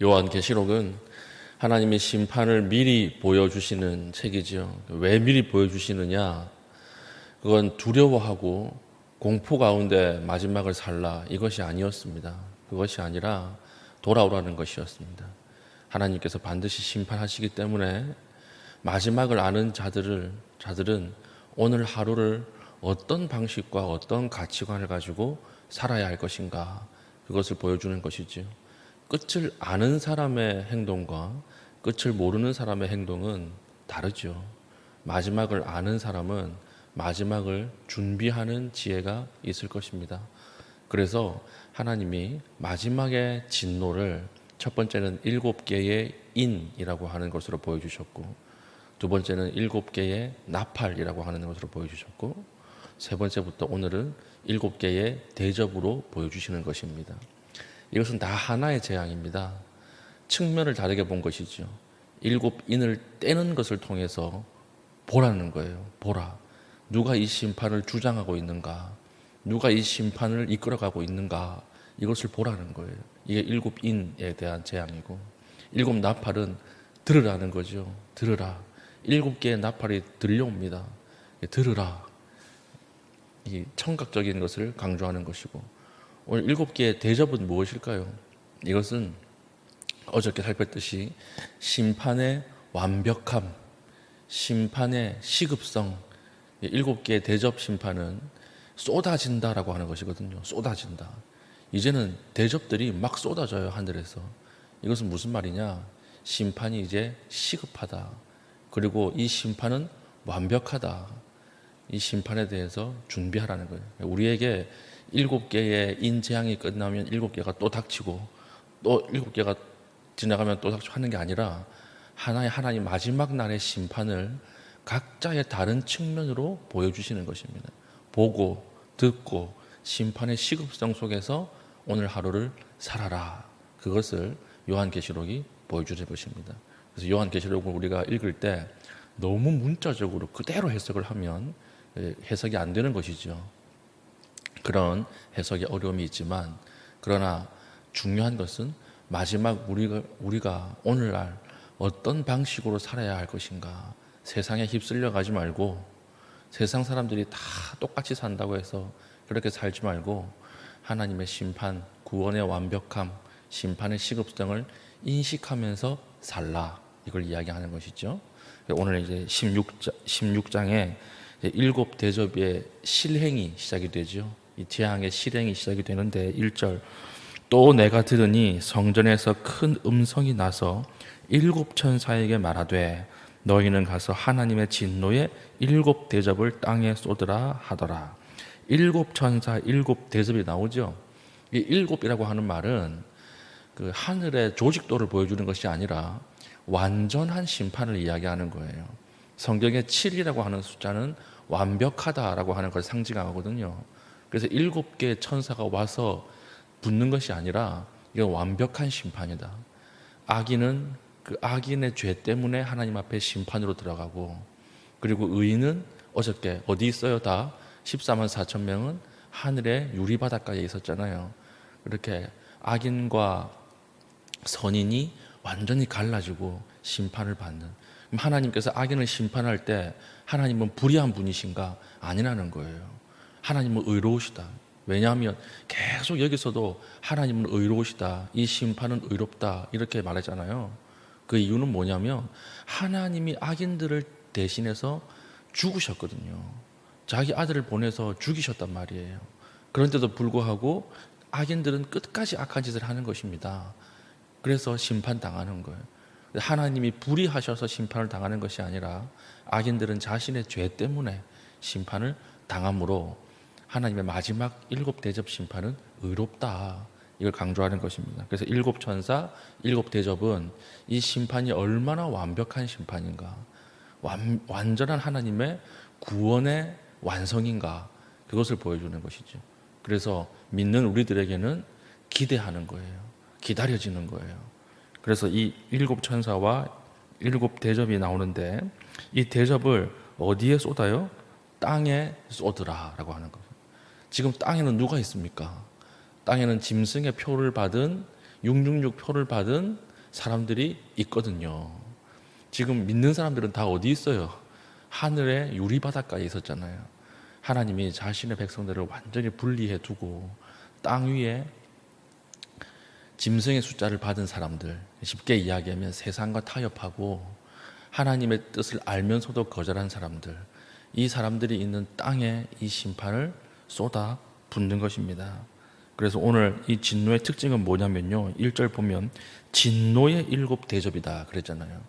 요한계시록은 하나님의 심판을 미리 보여주시는 책이죠. 왜 미리 보여주시느냐? 그건 두려워하고 공포 가운데 마지막을 살라 이것이 아니었습니다. 그것이 아니라 돌아오라는 것이었습니다. 하나님께서 반드시 심판하시기 때문에 마지막을 아는 자들은 오늘 하루를 어떤 방식과 어떤 가치관을 가지고 살아야 할 것인가, 그것을 보여주는 것이지요. 끝을 아는 사람의 행동과 끝을 모르는 사람의 행동은 다르죠. 마지막을 아는 사람은 마지막을 준비하는 지혜가 있을 것입니다. 그래서 하나님이 마지막의 진노를 첫 번째는 7개의 인이라고 하는 것으로 보여주셨고, 두 번째는 7개의 나팔이라고 하는 것으로 보여주셨고, 세 번째부터 오늘은 7개의 대접으로 보여주시는 것입니다. 이것은 다 하나의 재앙입니다. 측면을 다르게 본 것이죠. 7인을 떼는 것을 통해서 보라는 거예요. 보라. 누가 이 심판을 주장하고 있는가? 누가 이 심판을 이끌어가고 있는가? 이것을 보라는 거예요. 이게 7인에 대한 재앙이고, 7 나팔은 들으라는 거죠. 들으라. 7개의 나팔이 들려옵니다. 들으라. 이 청각적인 것을 강조하는 것이고, 오늘 7개의 대접은 무엇일까요? 이것은 어저께 살폈듯이 심판의 완벽함, 심판의 시급성, 7개의 대접 심판은 쏟아진다라고 하는 것이거든요. 쏟아진다. 이제는 대접들이 막 쏟아져요, 하늘에서. 이것은 무슨 말이냐? 심판이 이제 시급하다. 그리고 이 심판은 완벽하다. 이 심판에 대해서 준비하라는 거예요. 우리에게 7개의 인재앙이 끝나면 7개가 또 닥치고, 또 7개가 지나가면 또 닥치고 하는 게 아니라 하나의 하나님 마지막 날의 심판을 각자의 다른 측면으로 보여주시는 것입니다. 보고 듣고 심판의 시급성 속에서 오늘 하루를 살아라. 그것을 요한계시록이 보여주는 것입니다. 그래서 요한계시록을 우리가 읽을 때 너무 문자적으로 그대로 해석을 하면 해석이 안 되는 것이죠. 그런 해석에 어려움이 있지만, 그러나 중요한 것은 마지막 우리가 오늘날 어떤 방식으로 살아야 할 것인가. 세상에 휩쓸려 가지 말고, 세상 사람들이 다 똑같이 산다고 해서 그렇게 살지 말고, 하나님의 심판, 구원의 완벽함, 심판의 시급성을 인식하면서 살라. 이걸 이야기하는 것이죠. 오늘 이제 16장에 7 대접의 실행이 시작이 되죠. 이 재앙의 실행이 시작이 되는데 1절, 또 내가 들으니 성전에서 큰 음성이 나서 7 천사에게 말하되 너희는 가서 하나님의 진노의 7 대접을 땅에 쏟으라 하더라. 7 천사 7 대접이 나오죠. 이 7이라고 하는 말은 그 하늘의 조직도를 보여주는 것이 아니라 완전한 심판을 이야기하는 거예요. 성경에 7이라고 하는 숫자는 완벽하다라고 하는 걸 상징하거든요. 그래서 7개의 천사가 와서 붙는 것이 아니라 이건 완벽한 심판이다. 악인은 그 악인의 죄 때문에 하나님 앞에 심판으로 들어가고, 그리고 의인은 어저께 어디 있어요? 다 14만 4천 명은 하늘의 유리바닷가에 있었잖아요. 이렇게 악인과 선인이 완전히 갈라지고 심판을 받는, 그럼 하나님께서 악인을 심판할 때 하나님은 불의한 분이신가? 아니라는 거예요. 하나님은 의로우시다. 왜냐하면 계속 여기서도 하나님은 의로우시다, 이 심판은 의롭다 이렇게 말하잖아요. 그 이유는 뭐냐면 하나님이 악인들을 대신해서 죽으셨거든요. 자기 아들을 보내서 죽이셨단 말이에요. 그런데도 불구하고 악인들은 끝까지 악한 짓을 하는 것입니다. 그래서 심판당하는 거예요. 하나님이 불의하셔서 심판을 당하는 것이 아니라 악인들은 자신의 죄 때문에 심판을 당함으로 하나님의 마지막 7 대접 심판은 의롭다, 이걸 강조하는 것입니다. 그래서 7 천사 7 대접은 이 심판이 얼마나 완벽한 심판인가, 완전한 하나님의 구원의 완성인가, 그것을 보여주는 것이죠. 그래서 믿는 우리들에게는 기대하는 거예요. 기다려지는 거예요. 그래서 이 7 천사와 7 대접이 나오는데, 이 대접을 어디에 쏟아요? 땅에 쏟으라라고 하는 거예요. 지금 땅에는 누가 있습니까? 땅에는 짐승의 표를 받은 666 표를 받은 사람들이 있거든요. 지금 믿는 사람들은 다 어디 있어요? 하늘의 유리바닷가에 있었잖아요. 하나님이 자신의 백성들을 완전히 분리해 두고 땅 위에 짐승의 숫자를 받은 사람들, 쉽게 이야기하면 세상과 타협하고 하나님의 뜻을 알면서도 거절한 사람들, 이 사람들이 있는 땅에 이 심판을 쏟아 붓는 것입니다. 그래서 오늘 이 진노의 특징은 뭐냐면요, 1절 보면 진노의 7 대접이다 그랬잖아요.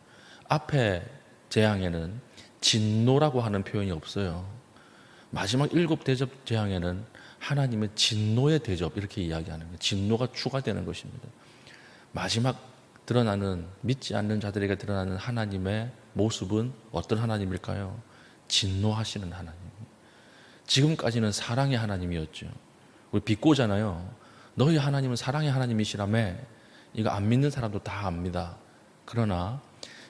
앞에 재앙에는 진노라고 하는 표현이 없어요. 마지막 7 대접 재앙에는 하나님의 진노의 대접 이렇게 이야기하는 거예요. 진노가 추가되는 것입니다. 마지막 드러나는, 믿지 않는 자들에게 드러나는 하나님의 모습은 어떤 하나님일까요? 진노하시는 하나님. 지금까지는 사랑의 하나님이었죠. 우리 비꼬잖아요. 너희 하나님은 사랑의 하나님이시라며. 이거 안 믿는 사람도 다 압니다. 그러나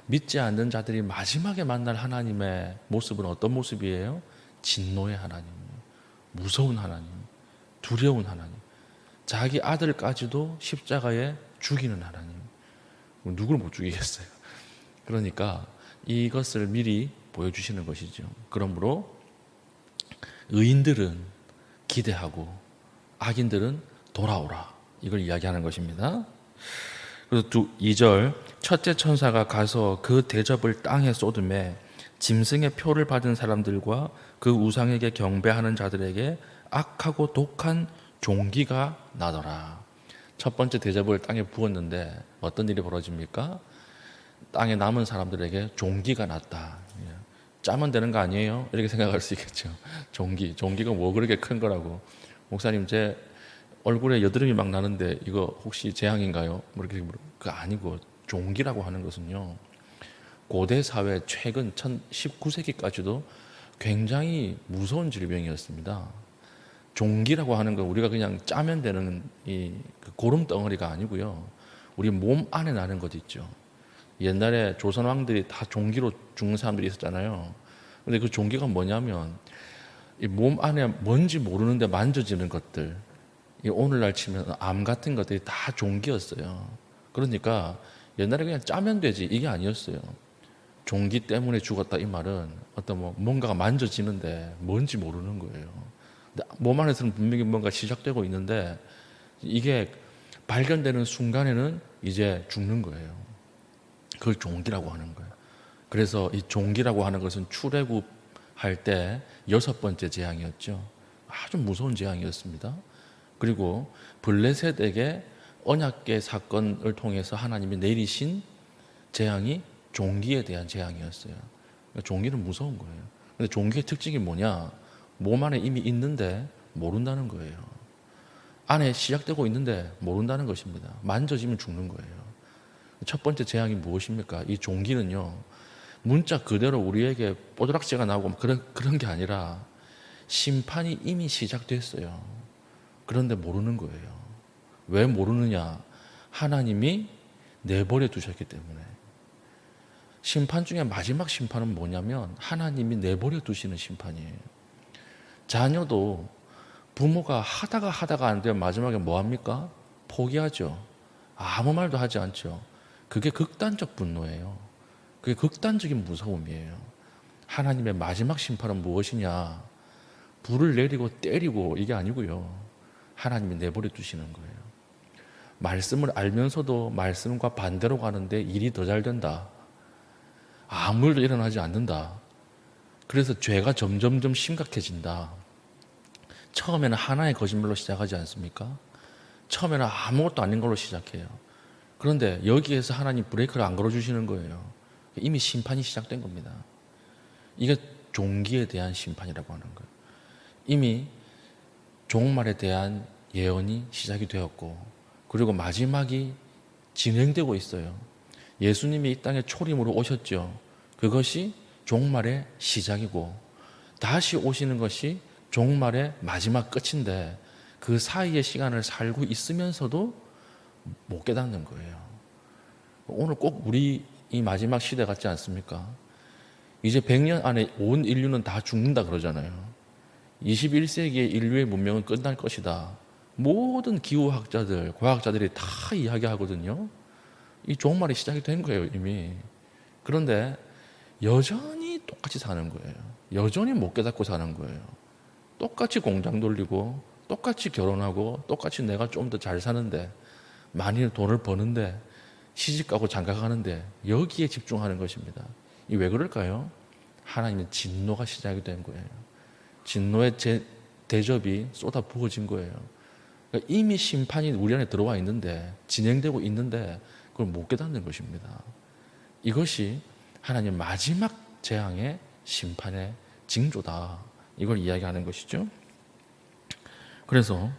믿지 않는 자들이 마지막에 만날 하나님의 모습은 어떤 모습이에요? 진노의 하나님, 무서운 하나님, 두려운 하나님, 자기 아들까지도 십자가에 죽이는 하나님. 누굴 못 죽이겠어요? 그러니까 이것을 미리 보여주시는 것이죠. 그러므로 의인들은 기대하고 악인들은 돌아오라, 이걸 이야기하는 것입니다. 그래서 2절, 첫째 천사가 가서 그 대접을 땅에 쏟음에 짐승의 표를 받은 사람들과 그 우상에게 경배하는 자들에게 악하고 독한 종기가 나더라. 첫 번째 대접을 땅에 부었는데 어떤 일이 벌어집니까? 땅에 남은 사람들에게 종기가 났다. 짜면 되는 거 아니에요? 이렇게 생각할 수 있겠죠. 종기가 뭐 그렇게 큰 거라고. 목사님, 제 얼굴에 여드름이 막 나는데 이거 혹시 재앙인가요? 뭐 이렇게 그거 아니고, 종기라고 하는 것은요, 고대 사회 최근 19세기까지도 굉장히 무서운 질병이었습니다. 종기라고 하는 건 우리가 그냥 짜면 되는 이 고름 덩어리가 아니고요, 우리 몸 안에 나는 것 있죠. 옛날에 조선 왕들이 다 종기로 죽는 사람들이 있었잖아요. 근데 그 종기가 뭐냐면 이 몸 안에 뭔지 모르는데 만져지는 것들, 이 오늘날 치면 암 같은 것들이 다 종기였어요. 그러니까 옛날에 그냥 짜면 되지 이게 아니었어요. 종기 때문에 죽었다 이 말은 어떤 뭔가가 만져지는데 뭔지 모르는 거예요. 근데 몸 안에서는 분명히 뭔가 시작되고 있는데 이게 발견되는 순간에는 이제 죽는 거예요. 그걸 종기라고 하는 거예요. 그래서 이 종기라고 하는 것은 출애굽할 때 6번째 재앙이었죠. 아주 무서운 재앙이었습니다. 그리고 블레셋에게 언약궤 사건을 통해서 하나님이 내리신 재앙이 종기에 대한 재앙이었어요. 그러니까 종기는 무서운 거예요. 근데 종기의 특징이 뭐냐? 몸 안에 이미 있는데 모른다는 거예요. 안에 시작되고 있는데 모른다는 것입니다. 만져지면 죽는 거예요. 첫 번째 재앙이 무엇입니까? 이 종기는요, 문자 그대로 우리에게 뽀드락지가 나오고 그런 게 아니라 심판이 이미 시작됐어요. 그런데 모르는 거예요. 왜 모르느냐? 하나님이 내버려 두셨기 때문에. 심판 중에 마지막 심판은 뭐냐면 하나님이 내버려 두시는 심판이에요. 자녀도 부모가 하다가 안 되면 마지막에 뭐 합니까? 포기하죠. 아무 말도 하지 않죠. 그게 극단적 분노예요. 그게 극단적인 무서움이에요. 하나님의 마지막 심판은 무엇이냐? 불을 내리고 때리고 이게 아니고요, 하나님이 내버려 두시는 거예요. 말씀을 알면서도 말씀과 반대로 가는데 일이 더 잘 된다. 아무 일도 일어나지 않는다. 그래서 죄가 점점점 심각해진다. 처음에는 하나의 거짓말로 시작하지 않습니까? 처음에는 아무것도 아닌 걸로 시작해요. 그런데 여기에서 하나님 브레이크를 안 걸어주시는 거예요. 이미 심판이 시작된 겁니다. 이게 종기에 대한 심판이라고 하는 거예요. 이미 종말에 대한 예언이 시작이 되었고, 그리고 마지막이 진행되고 있어요. 예수님이 이 땅에 초림으로 오셨죠. 그것이 종말의 시작이고 다시 오시는 것이 종말의 마지막 끝인데 그 사이의 시간을 살고 있으면서도 못 깨닫는 거예요. 오늘 꼭 우리 이 마지막 시대 같지 않습니까? 이제 100년 안에 온 인류는 다 죽는다 그러잖아요. 21세기의 인류의 문명은 끝날 것이다. 모든 기후학자들, 과학자들이 다 이야기하거든요. 이 종말이 시작이 된 거예요, 이미. 그런데 여전히 똑같이 사는 거예요. 여전히 못 깨닫고 사는 거예요. 똑같이 공장 돌리고 똑같이 결혼하고 똑같이 내가 좀 더 잘 사는데, 많이 돈을 버는데, 시집가고 장가가는데 여기에 집중하는 것입니다. 이 왜 그럴까요? 하나님의 진노가 시작이 된 거예요. 진노의 대접이 쏟아 부어진 거예요. 그러니까 이미 심판이 우리 안에 들어와 있는데, 진행되고 있는데 그걸 못 깨닫는 것입니다. 이것이 하나님 마지막 재앙의 심판의 징조다, 이걸 이야기하는 것이죠. 그래서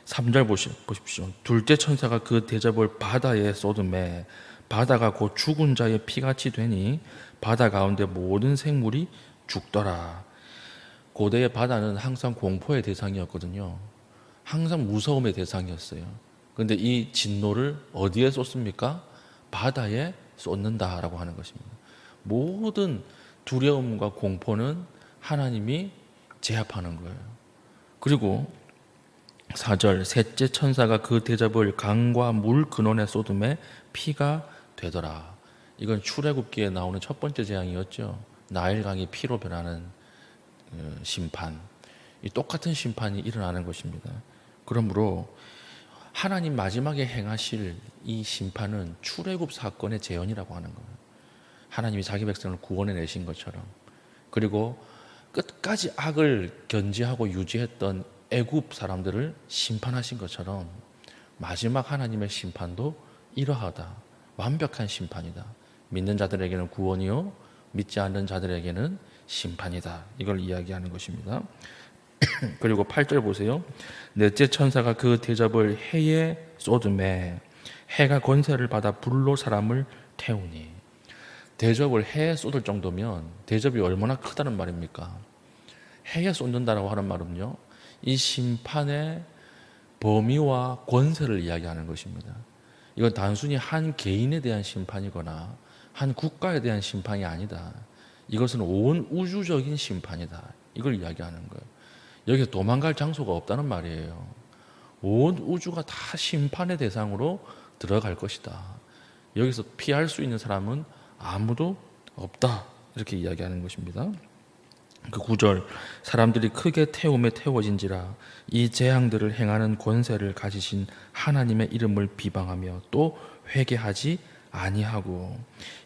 3절 보십시오. 둘째 천사가 그 대접을 바다에 쏟음에 바다가 곧 죽은 자의 피같이 되니 바다 가운데 모든 생물이 죽더라. 고대의 바다는 항상 공포의 대상이었거든요. 항상 무서움의 대상이었어요. 그런데 이 진노를 어디에 쏟습니까? 바다에 쏟는다라고 하는 것입니다. 모든 두려움과 공포는 하나님이 제압하는 거예요. 그리고 4절, 셋째 천사가 그 대접을 강과 물 근원에 쏟음에 피가 되더라. 이건 출애굽기에 나오는 첫 번째 재앙이었죠. 나일강이 피로 변하는 심판. 이 똑같은 심판이 일어나는 것입니다. 그러므로 하나님 마지막에 행하실 이 심판은 출애굽 사건의 재현이라고 하는 거예요. 하나님이 자기 백성을 구원해 내신 것처럼, 그리고 끝까지 악을 견지하고 유지했던 애굽 사람들을 심판하신 것처럼 마지막 하나님의 심판도 이러하다. 완벽한 심판이다. 믿는 자들에게는 구원이요, 믿지 않는 자들에게는 심판이다. 이걸 이야기하는 것입니다. 그리고 8절 보세요. 넷째 천사가 그 대접을 해에 쏟음에 해가 권세를 받아 불로 사람을 태우니. 대접을 해에 쏟을 정도면 대접이 얼마나 크다는 말입니까? 해에 쏟는다라고 하는 말은요, 이 심판의 범위와 권세를 이야기하는 것입니다. 이건 단순히 한 개인에 대한 심판이거나 한 국가에 대한 심판이 아니다. 이것은 온 우주적인 심판이다. 이걸 이야기하는 거예요. 여기서 도망갈 장소가 없다는 말이에요. 온 우주가 다 심판의 대상으로 들어갈 것이다. 여기서 피할 수 있는 사람은 아무도 없다. 이렇게 이야기하는 것입니다. 그 9절, 사람들이 크게 태움에 태워진지라 이 재앙들을 행하는 권세를 가지신 하나님의 이름을 비방하며 또 회개하지 아니하고.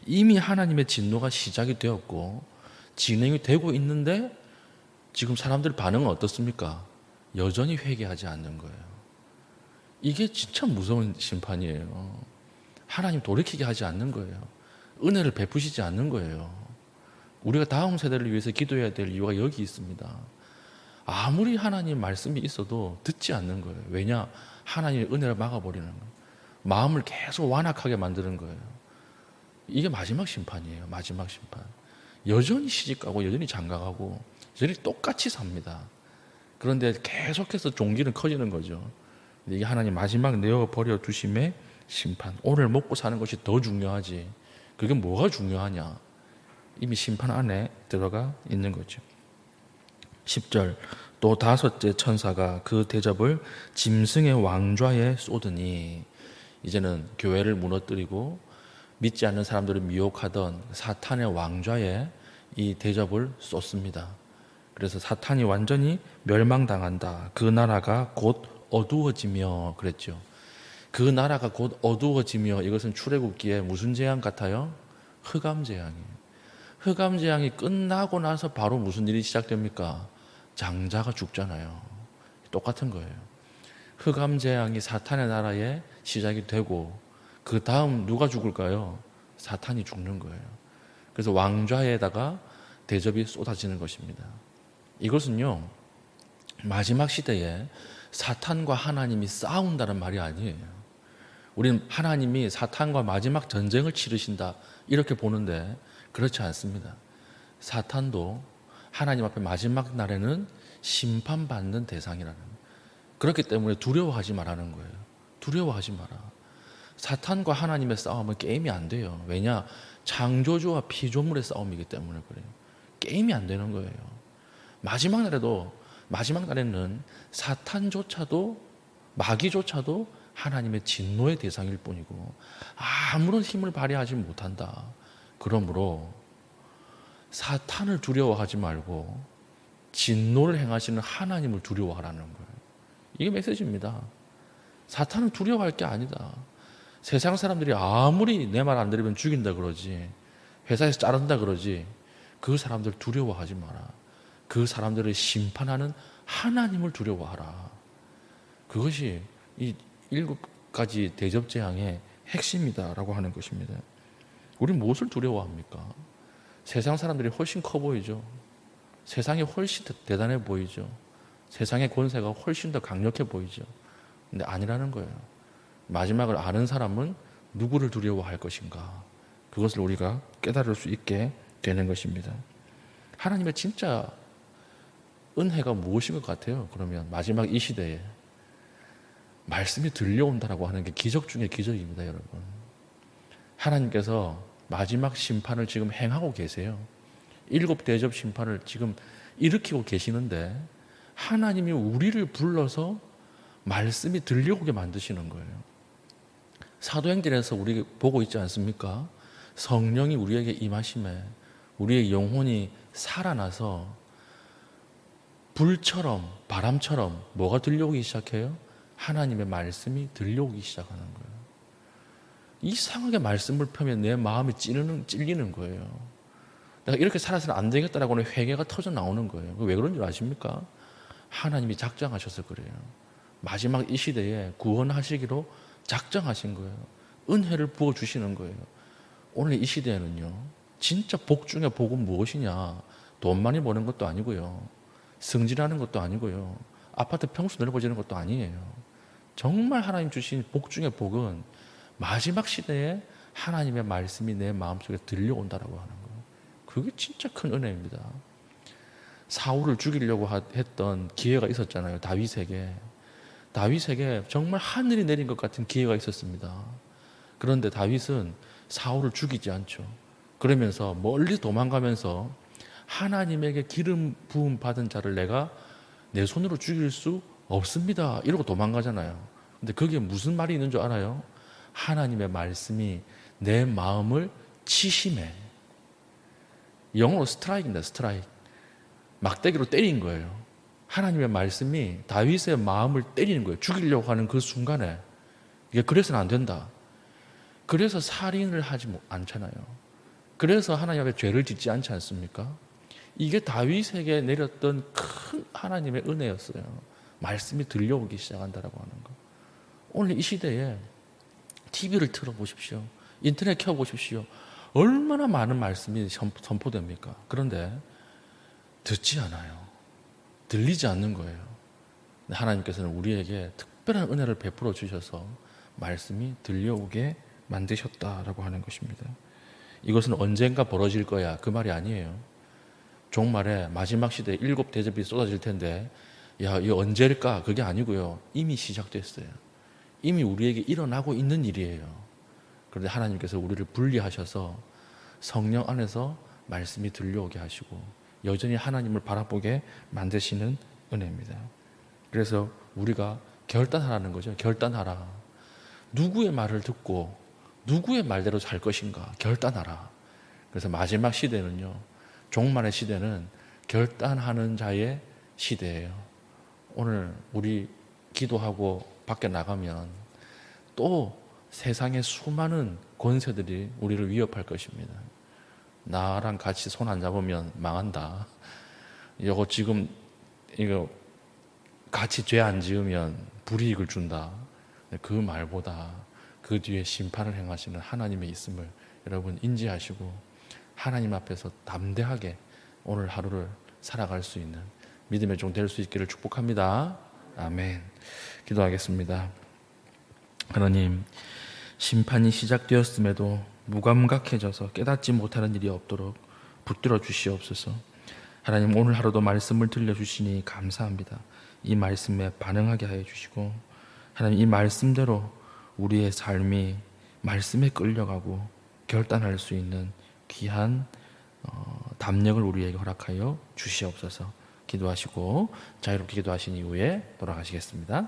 이미 하나님의 진노가 시작이 되었고 진행이 되고 있는데 지금 사람들 반응은 어떻습니까? 여전히 회개하지 않는 거예요. 이게 진짜 무서운 심판이에요. 하나님 돌이키게 하지 않는 거예요. 은혜를 베푸시지 않는 거예요. 우리가 다음 세대를 위해서 기도해야 될 이유가 여기 있습니다. 아무리 하나님 말씀이 있어도 듣지 않는 거예요. 왜냐? 하나님의 은혜를 막아버리는 거예요. 마음을 계속 완악하게 만드는 거예요. 이게 마지막 심판이에요. 마지막 심판. 여전히 시집가고 여전히 장가가고 여전히 똑같이 삽니다. 그런데 계속해서 종기는 커지는 거죠. 이게 하나님 마지막 내어버려 두심의 심판. 오늘 먹고 사는 것이 더 중요하지. 그게 뭐가 중요하냐? 이미 심판 안에 들어가 있는 거죠. 10절, 또 다섯째 천사가 그 대접을 짐승의 왕좌에 쏟으니. 이제는 교회를 무너뜨리고 믿지 않는 사람들을 미혹하던 사탄의 왕좌에 이 대접을 쏟습니다. 그래서 사탄이 완전히 멸망당한다. 그 나라가 곧 어두워지며 그랬죠. 그 나라가 곧 어두워지며, 이것은 출애굽기에 무슨 재앙 같아요? 흑암 재앙이에요. 흑암 재앙이 끝나고 나서 바로 무슨 일이 시작됩니까? 장자가 죽잖아요. 똑같은 거예요. 흑암 재앙이 사탄의 나라에 시작이 되고 그 다음 누가 죽을까요? 사탄이 죽는 거예요. 그래서 왕좌에다가 대접이 쏟아지는 것입니다. 이것은요, 마지막 시대에 사탄과 하나님이 싸운다는 말이 아니에요. 우리는 하나님이 사탄과 마지막 전쟁을 치르신다 이렇게 보는데 그렇지 않습니다. 사탄도 하나님 앞에 마지막 날에는 심판받는 대상이라는 거예요. 그렇기 때문에 두려워하지 말라는 거예요. 두려워하지 마라. 사탄과 하나님의 싸움은 게임이 안 돼요. 왜냐? 창조주와 피조물의 싸움이기 때문에 그래요. 게임이 안 되는 거예요. 마지막 날에는 사탄조차도 마귀조차도 하나님의 진노의 대상일 뿐이고 아무런 힘을 발휘하지 못한다. 그러므로 사탄을 두려워하지 말고 진노를 행하시는 하나님을 두려워하라는 거예요. 이게 메시지입니다. 사탄은 두려워할 게 아니다. 세상 사람들이 아무리 내 말 안 들으면 죽인다 그러지, 회사에서 자른다 그러지, 그 사람들 두려워하지 마라. 그 사람들을 심판하는 하나님을 두려워하라. 그것이 이 7가지 대접 재앙의 핵심이다라고 하는 것입니다. 우리 무엇을 두려워합니까? 세상 사람들이 훨씬 커 보이죠. 세상이 훨씬 대단해 보이죠. 세상의 권세가 훨씬 더 강력해 보이죠. 근데 아니라는 거예요. 마지막을 아는 사람은 누구를 두려워할 것인가? 그것을 우리가 깨달을 수 있게 되는 것입니다. 하나님의 진짜 은혜가 무엇인 것 같아요? 그러면 마지막 이 시대에 말씀이 들려온다라고 하는 게 기적 중의 기적입니다, 여러분. 하나님께서 마지막 심판을 지금 행하고 계세요. 7대접 심판을 지금 일으키고 계시는데 하나님이 우리를 불러서 말씀이 들려오게 만드시는 거예요. 사도행전에서 우리 보고 있지 않습니까? 성령이 우리에게 임하심에 우리의 영혼이 살아나서 불처럼 바람처럼 뭐가 들려오기 시작해요? 하나님의 말씀이 들려오기 시작하는 거예요. 이상하게 말씀을 펴면 내 마음이 찔리는 거예요. 내가 이렇게 살아서는 안 되겠다라고 하는 회개가 터져 나오는 거예요. 왜 그런 줄 아십니까? 하나님이 작정하셔서 그래요. 마지막 이 시대에 구원하시기로 작정하신 거예요. 은혜를 부어주시는 거예요. 오늘 이 시대에는요, 진짜 복 중에 복은 무엇이냐? 돈 많이 버는 것도 아니고요, 승진하는 것도 아니고요, 아파트 평수 넓어지는 것도 아니에요. 정말 하나님 주신 복 중에 복은 마지막 시대에 하나님의 말씀이 내 마음속에 들려온다라고 하는 거예요. 그게 진짜 큰 은혜입니다. 사울을 죽이려고 했던 기회가 있었잖아요. 다윗에게 정말 하늘이 내린 것 같은 기회가 있었습니다. 그런데 다윗은 사울을 죽이지 않죠. 그러면서 멀리 도망가면서 하나님에게 기름 부음 받은 자를 내가 내 손으로 죽일 수 없습니다, 이러고 도망가잖아요. 근데 거기에 무슨 말이 있는 줄 알아요? 하나님의 말씀이 내 마음을 치심해. 영어로 스트라이크입니다. 스트라이크. 막대기로 때린 거예요. 하나님의 말씀이 다윗의 마음을 때리는 거예요. 죽이려고 하는 그 순간에. 이게 그래서는 안 된다. 그래서 살인을 하지 않잖아요. 그래서 하나님 앞에 죄를 짓지 않지 않습니까? 이게 다윗에게 내렸던 큰 하나님의 은혜였어요. 말씀이 들려오기 시작한다라고 하는 거. 오늘 이 시대에 TV를 틀어보십시오. 인터넷 켜보십시오. 얼마나 많은 말씀이 선포됩니까? 그런데 듣지 않아요. 들리지 않는 거예요. 하나님께서는 우리에게 특별한 은혜를 베풀어 주셔서 말씀이 들려오게 만드셨다라고 하는 것입니다. 이것은 언젠가 벌어질 거야, 그 말이 아니에요. 종말에 마지막 시대에 7대접이 쏟아질 텐데 야, 이거 언제일까? 그게 아니고요, 이미 시작됐어요. 이미 우리에게 일어나고 있는 일이에요. 그런데 하나님께서 우리를 분리하셔서 성령 안에서 말씀이 들려오게 하시고 여전히 하나님을 바라보게 만드시는 은혜입니다. 그래서 우리가 결단하라는 거죠. 결단하라. 누구의 말을 듣고 누구의 말대로 살 것인가 결단하라. 그래서 마지막 시대는요, 종말의 시대는 결단하는 자의 시대예요. 오늘 우리 기도하고 밖에 나가면 또 세상의 수많은 권세들이 우리를 위협할 것입니다. 나랑 같이 손 안 잡으면 망한다. 이거 지금 이거 같이 죄 안 지으면 불이익을 준다. 그 말보다 그 뒤에 심판을 행하시는 하나님의 있음을 여러분 인지하시고 하나님 앞에서 담대하게 오늘 하루를 살아갈 수 있는 믿음의 종 될 수 있기를 축복합니다. 아멘. 기도하겠습니다. 하나님, 심판이 시작되었음에도 무감각해져서 깨닫지 못하는 일이 없도록 붙들어 주시옵소서. 하나님, 오늘 하루도 말씀을 들려주시니 감사합니다. 이 말씀에 반응하게 하여 주시고 하나님, 이 말씀대로 우리의 삶이 말씀에 끌려가고 결단할 수 있는 귀한 담력을 우리에게 허락하여 주시옵소서. 기도하시고 자유롭게 기도하신 이후에 돌아가시겠습니다.